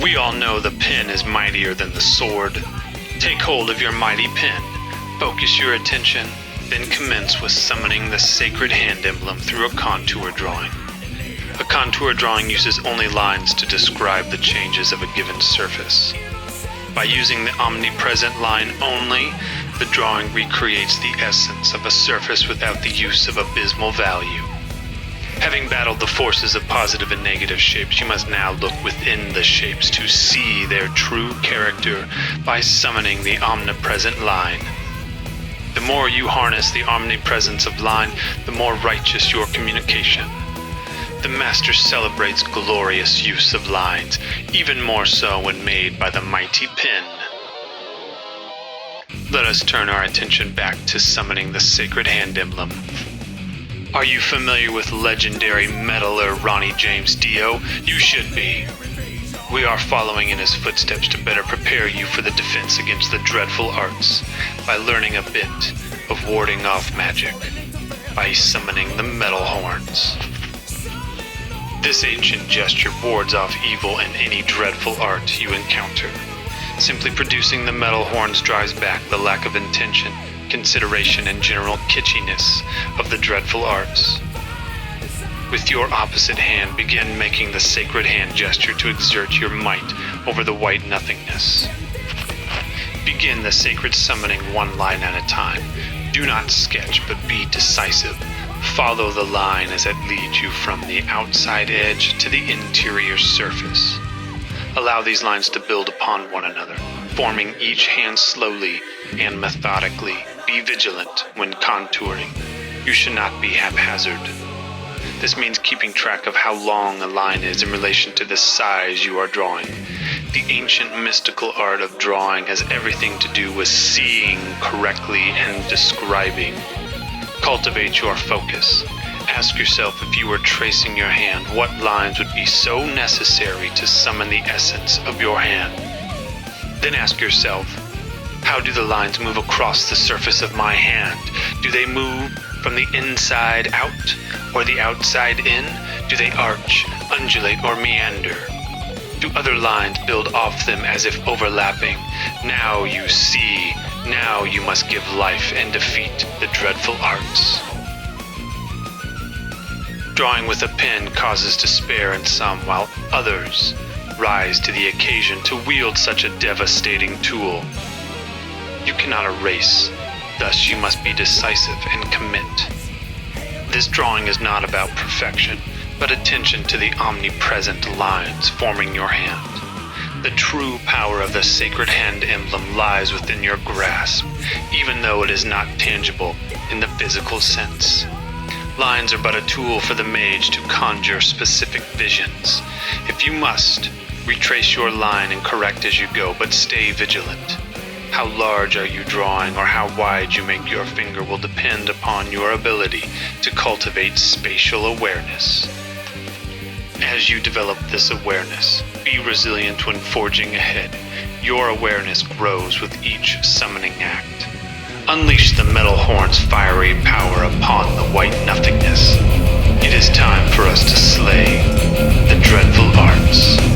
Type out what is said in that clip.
We all know the pen is mightier than the sword. Take hold of your mighty pen, focus your attention, then commence with summoning the Sacred Hand Emblem through a contour drawing. A contour drawing uses only lines to describe the changes of a given surface. By using the omnipresent line only, the drawing recreates the essence of a surface without the use of abysmal value. Having battled the forces of positive and negative shapes, you must now look within the shapes to see their true character by summoning the omnipresent line. The more you harness the omnipresence of line, the more righteous your communication. The master celebrates glorious use of lines, even more so when made by the mighty pen. Let us turn our attention back to summoning the Sacred Hand Emblem. Are you familiar with legendary metaler Ronnie James Dio? You should be. We are following in his footsteps to better prepare you for the defense against the dreadful arts by learning a bit of warding off magic by summoning the metal horns. This ancient gesture wards off evil and any dreadful art you encounter. Simply producing the metal horns drives back the lack of intention, consideration, and general kitschiness of the dreadful arts. With your opposite hand, begin making the sacred hand gesture to exert your might over the white nothingness. Begin the sacred summoning one line at a time. Do not sketch, but be decisive. Follow the line as it leads you from the outside edge to the interior surface. Allow these lines to build upon one another, forming each hand slowly and methodically. Be vigilant when contouring. You should not be haphazard. This means keeping track of how long a line is in relation to the size you are drawing. The ancient mystical art of drawing has everything to do with seeing correctly and describing. Cultivate your focus. Ask yourself, if you were tracing your hand, what lines would be so necessary to summon the essence of your hand. Then ask yourself, how do the lines move across the surface of my hand? Do they move from the inside out or the outside in? Do they arch, undulate, or meander? Do other lines build off them as if overlapping? Now you see. Now you must give life and defeat the dreadful arts. Drawing with a pen causes despair in some, while others rise to the occasion to wield such a devastating tool. You cannot erase, thus you must be decisive and commit. This drawing is not about perfection, but attention to the omnipresent lines forming your hand. The true power of the Sacred Hand Emblem lies within your grasp, even though it is not tangible in the physical sense. Lines are but a tool for the mage to conjure specific visions. If you must, retrace your line and correct as you go, but stay vigilant. How large are you drawing or how wide you make your finger will depend upon your ability to cultivate spatial awareness. As you develop this awareness, be resilient when forging ahead. Your awareness grows with each summoning act. Unleash the metal horn's fiery power upon the white nothingness. It is time for us to slay the dreadful arts.